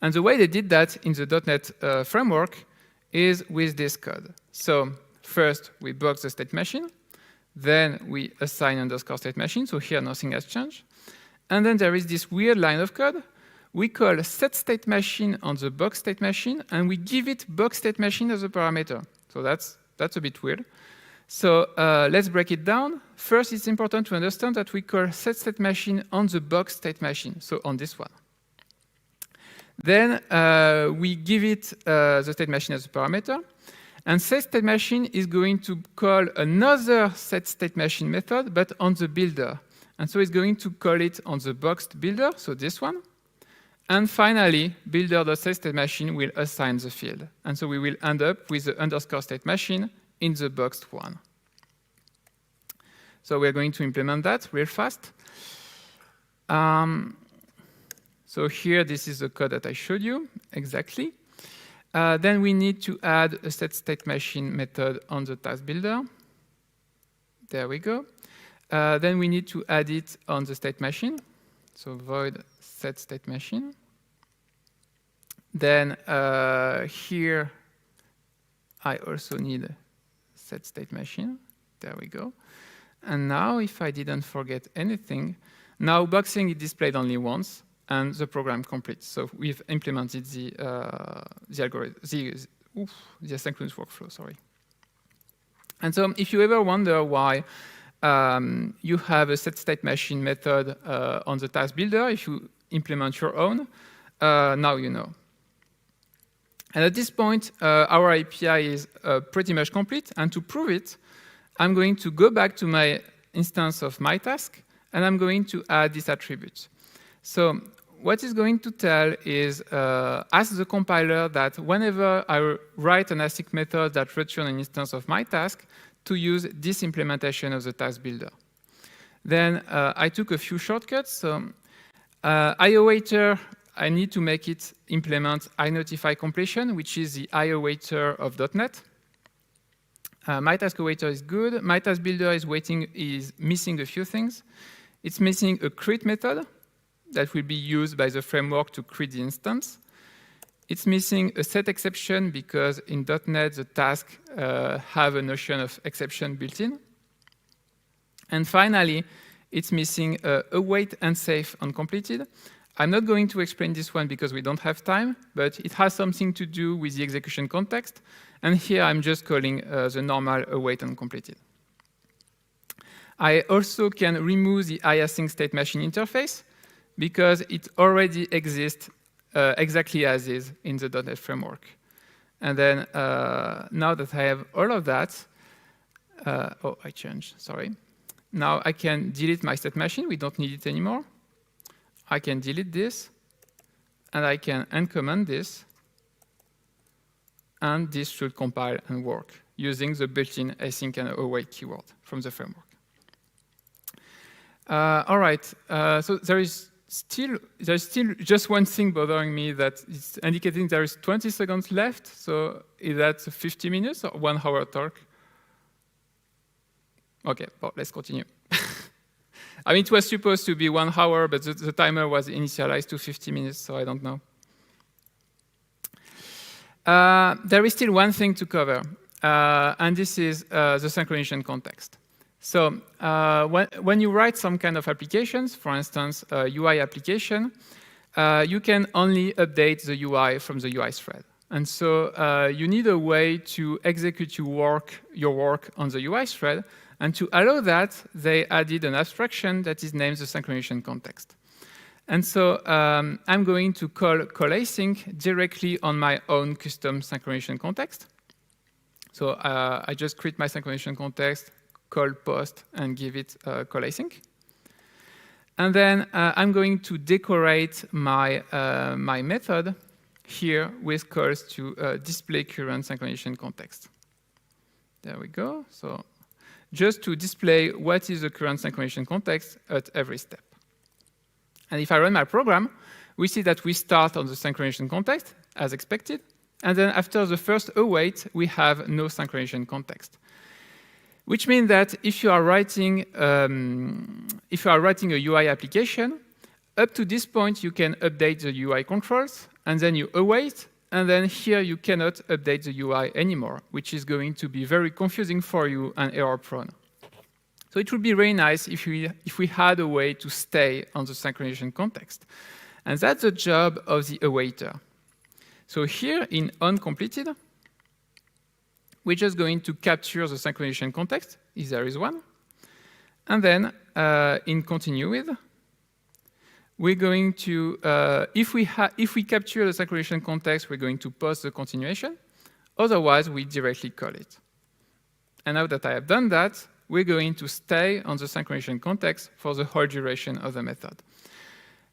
And the way they did that in the .NET framework is with this code. So first, we box the state machine. Then we assign underscore state machine. So here, nothing has changed. And then there is this weird line of code. We call set state machine on the box state machine, and we give it box state machine as a parameter. So that's a bit weird. So let's break it down. First, it's important to understand that we call set state machine on the box state machine, so on this one. Then we give it the state machine as a parameter. And set state machine is going to call another set state machine method, but on the builder. And so it's going to call it on the boxed builder, so this one. And finally, builder.setStateMachine will assign the field. And so we will end up with the underscore state machine in the boxed one. So we're going to implement that real fast. So here, this is the code that I showed you exactly. Then we need to add a setStateMachine method on the task builder. There we go. Then we need to add it on the state machine. So void setStateMachine. Then here, I also need setStateMachine. There we go. And now, if I didn't forget anything, now boxing is displayed only once, and the program completes. So we've implemented the algorithm, the asynchronous workflow. Sorry. And so, if you ever wonder why you have a setStateMachine method on the task builder, if you implement your own, now you know. And at this point, our API is pretty much complete. And to prove it, I'm going to go back to my instance of my task, and I'm going to add this attribute. So what it's going to tell is ask the compiler that whenever I write an async method that returns an instance of my task, to use this implementation of the task builder. Then I took a few shortcuts. So IOWaiter, I need to make it implement iNotifyCompletion, which is the IOWaiter of .NET. My task awaiter is good. My task builder is missing a few things. It's missing a create method that will be used by the framework to create the instance. It's missing a set exception because in .NET the tasks have a notion of exception built in. And finally, it's missing await unsafe uncompleted. I'm not going to explain this one because we don't have time, but it has something to do with the execution context. And here I'm just calling the normal await uncompleted. I also can remove the async state machine interface because it already exists exactly as is in the .NET framework. And then now that I have all of that, oh, I changed, sorry. Now I can delete my state machine. We don't need it anymore. I can delete this, and I can uncomment this, and this should compile and work using the built-in async and await keyword from the framework. All right, so there is still just one thing bothering me, that it's indicating there is 20 seconds left. So is that 50 minutes or 1 hour talk? Okay, well, let's continue. I mean, it was supposed to be 1 hour, but the timer was initialized to 50 minutes, so I don't know. There is still one thing to cover, and this is the synchronization context. So when you write some kind of applications, for instance, a UI application, you can only update the UI from the UI thread. And so you need a way to execute your work on the UI thread. And to allow that, they added an abstraction that is named the synchronization context. And so I'm going to call async directly on my own custom synchronization context. So I just create my synchronization context, call post, and give it call async. And then I'm going to decorate my, my method here with calls to display current synchronization context. There we go. So just to display what is the current synchronization context at every step. And if I run my program, we see that we start on the synchronization context, as expected. And then after the first await, we have no synchronization context. Which means that if you are writing a UI application, up to this point, you can update the UI controls, and then you await, and then here you cannot update the UI anymore, which is going to be very confusing for you and error-prone. So it would be very nice if we had a way to stay on the synchronization context. And that's the job of the awaiter. So here in onCompleted, we're just going to capture the synchronization context, if there is one. And then in continue with, we're going to, if we capture the synchronization context, we're going to post the continuation. Otherwise, we directly call it. And now that I have done that, we're going to stay on the synchronization context for the whole duration of the method.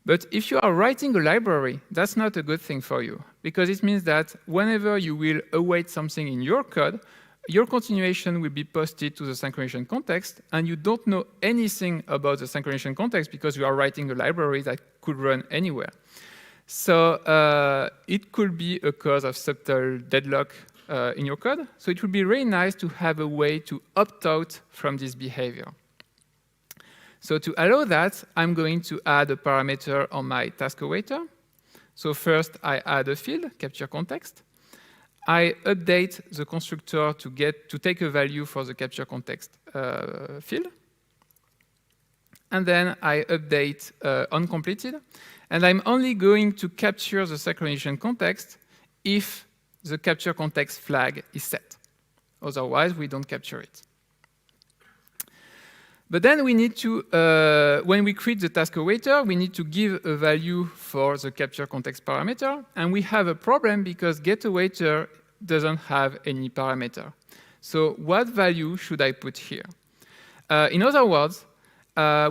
But if you are writing a library, that's not a good thing for you, because it means that whenever you will await something in your code, your continuation will be posted to the synchronization context, and you don't know anything about the synchronization context because you are writing a library that could run anywhere. So it could be a cause of subtle deadlock in your code. So it would be really nice to have a way to opt out from this behavior. So to allow that, I'm going to add a parameter on my task awaiter. So first, I add a field, capture context. I update the constructor to take a value for the capture context field. And then I update onCompleted. And I'm only going to capture the synchronization context if the capture context flag is set. Otherwise, we don't capture it. But then we need to, when we create the task awaiter, we need to give a value for the capture context parameter. And we have a problem because getAwaiter doesn't have any parameter. So what value should I put here? In other words,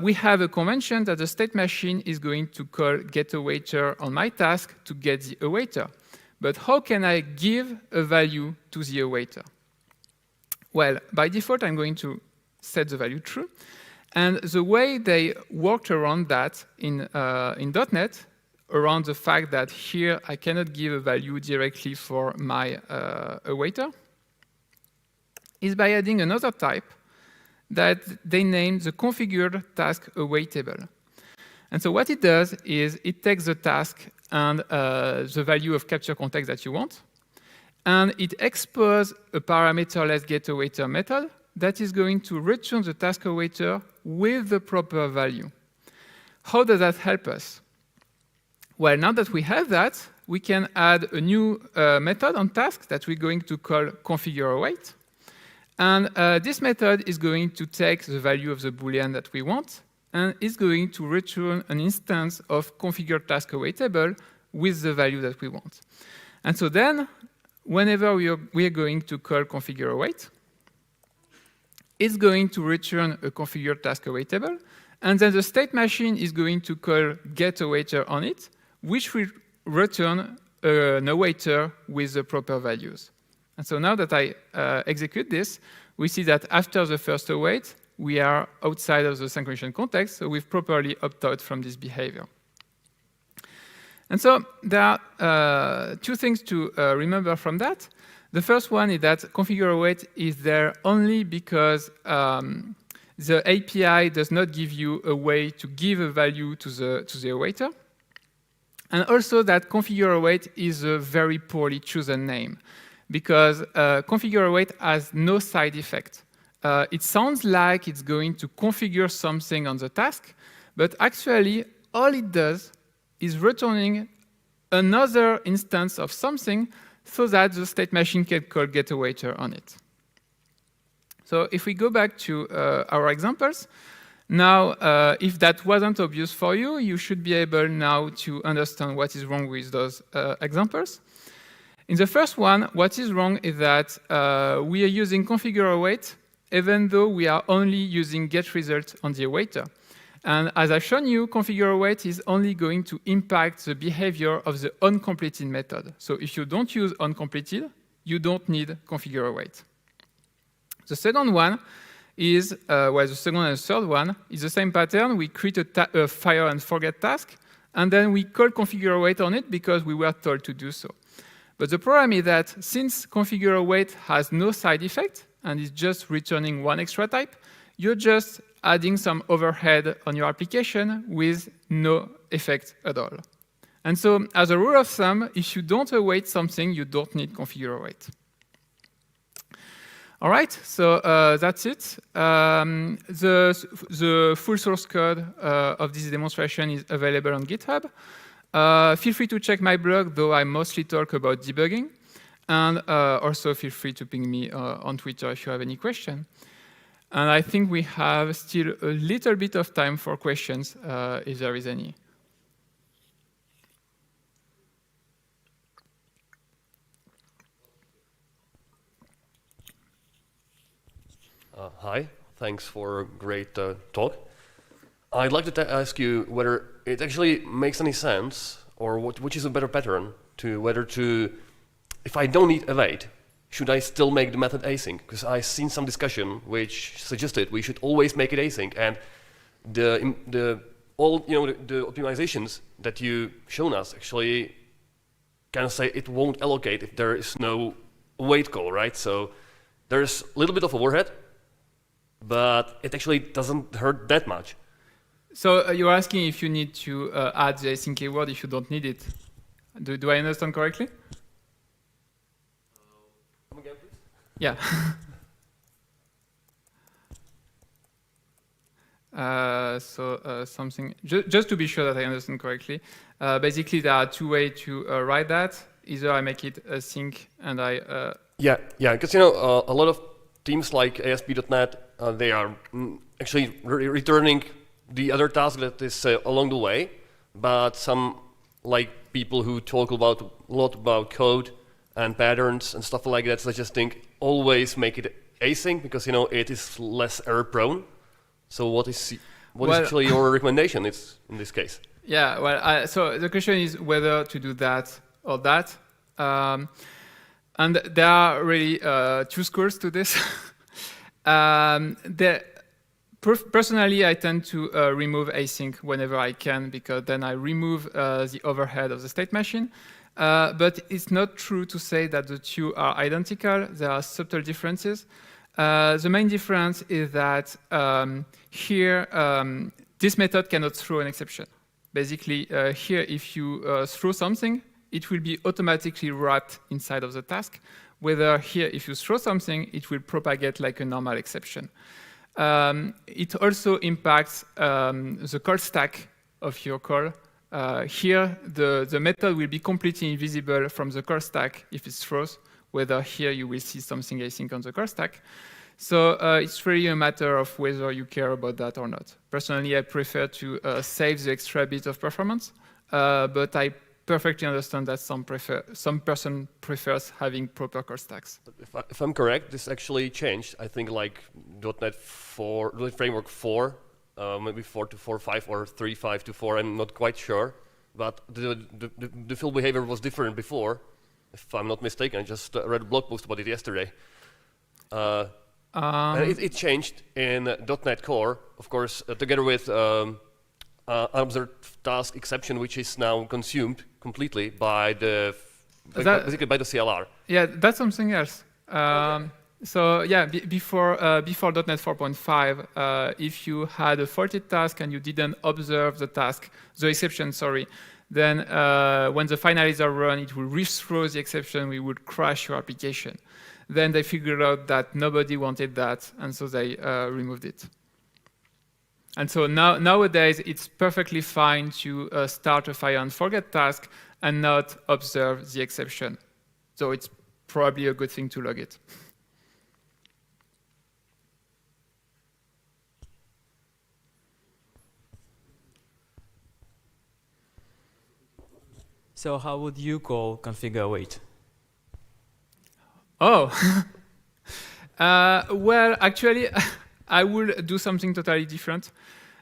we have a convention that the state machine is going to call getAwaiter on my task to get the awaiter. But how can I give a value to the awaiter? Well, by default, I'm going to set the value true. And the way they worked around that in .NET, around the fact that here I cannot give a value directly for my awaiter, is by adding another type that they named the configured task awaitable. And so what it does is it takes the task and the value of capture context that you want, and it exposes a parameterless getAwaiter method that is going to return the task awaiter with the proper value. How does that help us? Well, now that we have that, we can add a new method on task that we're going to call ConfigureAwait. And this method is going to take the value of the Boolean that we want, and is going to return an instance of configured task awaitable with the value that we want. And so then, whenever we are going to call ConfigureAwait, it's going to return a configured task awaitable, and then the state machine is going to call getAwaiter on it, which will return an awaiter with the proper values. And so now that I execute this, we see that after the first await, we are outside of the synchronization context, so we've properly opted out from this behavior. And so there are two things to remember from that. The first one is that ConfigureAwait is there only because the API does not give you a way to give a value to the awaiter. And also that ConfigureAwait is a very poorly chosen name because ConfigureAwait has no side effect. It sounds like it's going to configure something on the task, but actually all it does is returning another instance of something so that the state machine can call getAwaiter on it. So if we go back to our examples, now if that wasn't obvious for you, you should be able now to understand what is wrong with those examples. In the first one, what is wrong is that we are using ConfigureAwait even though we are only using getResult on the awaiter. And as I've shown you, ConfigureAwait is only going to impact the behavior of the onCompleted method. So if you don't use onCompleted, you don't need ConfigureAwait. The second one is, the second and the third one is the same pattern. We create a fire and forget task, and then we call ConfigureAwait on it because we were told to do so. But the problem is that since ConfigureAwait has no side effect and is just returning one extra type, you're just adding some overhead on your application with no effect at all. And so, as a rule of thumb, if you don't await something, you don't need ConfigureAwait. All right, so that's it. The full source code of this demonstration is available on GitHub. Feel free to check my blog, though I mostly talk about debugging. And also feel free to ping me on Twitter if you have any question. And I think we have still a little bit of time for questions, if there is any. Hi, thanks for a great talk. I'd like to ask you whether it actually makes any sense, or which is a better pattern, if I don't need await, should I still make the method async? Because I've seen some discussion which suggested we should always make it async, and the optimizations that you shown us actually kind of say it won't allocate if there is no await call, right? So there's a little bit of overhead, but it actually doesn't hurt that much. So you're asking if you need to add the async keyword if you don't need it. Do I understand correctly? Come again, please? Yeah. Something, just to be sure that I understand correctly, basically there are two ways to write that. Either I make it async and I... Yeah, because a lot of teams like ASP.NET, they are actually returning the other task that is along the way, but some people who talk a lot about code and patterns and stuff like that, suggesting always make it async because it is less error prone. So what is actually your recommendation in this case? Yeah, well, so the question is whether to do that or that. And there are really two schools to this. Personally, I tend to remove async whenever I can because then I remove the overhead of the state machine. But it's not true to say that the two are identical. There are subtle differences. The main difference is that here, this method cannot throw an exception. Basically, here, if you throw something, it will be automatically wrapped inside of the task. Whether here, if you throw something, it will propagate like a normal exception. It also impacts the call stack of your call. Here, the method will be completely invisible from the call stack if it throws, whether here you will see something async on the call stack. So it's really a matter of whether you care about that or not. Personally, I prefer to save the extra bit of performance, but I perfectly understand that some person prefers having proper call stacks. If I'm correct, this actually changed. I think like .NET 4, .NET Framework 4, maybe 4 to 4.5 or 3.5 to 4. I'm not quite sure, but the field behavior was different before. If I'm not mistaken, I just read a blog post about it yesterday. And it changed in .NET Core, of course, together with unobserved task exception, which is now consumed completely by the basically by the CLR. Yeah, that's something else. Okay. So yeah, before .NET 4.5, if you had a faulted task and you didn't observe the exception, sorry, then when the finalizer run, it will rethrow the exception, we would crash your application. Then they figured out that nobody wanted that, and so they removed it. And so nowadays, it's perfectly fine to start a fire and forget task and not observe the exception. So it's probably a good thing to log it. So how would you call ConfigureAwait? Oh, well, actually, I will do something totally different.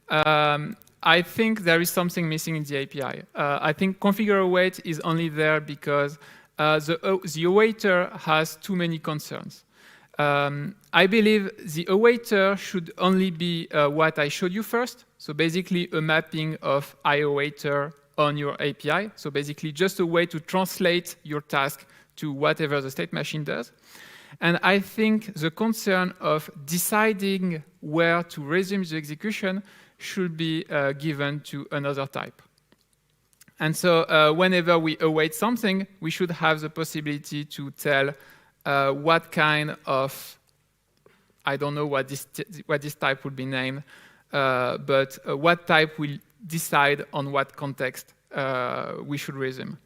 I think there is something missing in the API. I think ConfigureAwait is only there because the awaiter has too many concerns. I believe the awaiter should only be what I showed you first. So basically a mapping of awaiter on your API. So basically just a way to translate your task to whatever the state machine does. And I think the concern of deciding where to resume the execution should be given to another type. And so whenever we await something, we should have the possibility to tell what kind of, I don't know what this type would be named, but what type will decide on what context we should resume.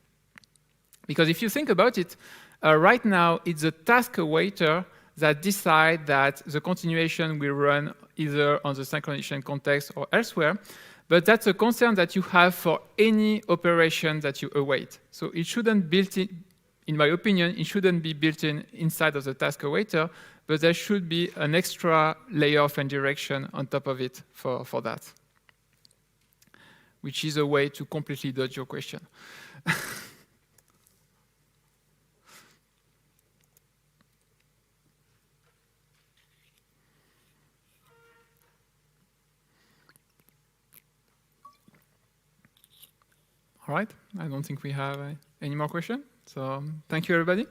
Because if you think about it, right now it's the task awaiter that decide that the continuation will run either on the synchronization context or elsewhere, but that's a concern that you have for any operation that you await. So it shouldn't built in my opinion, it shouldn't be built inside of the task awaiter, but there should be an extra layer of indirection on top of it for that, which is a way to completely dodge your question. All right, I don't think we have any more questions. So thank you, everybody.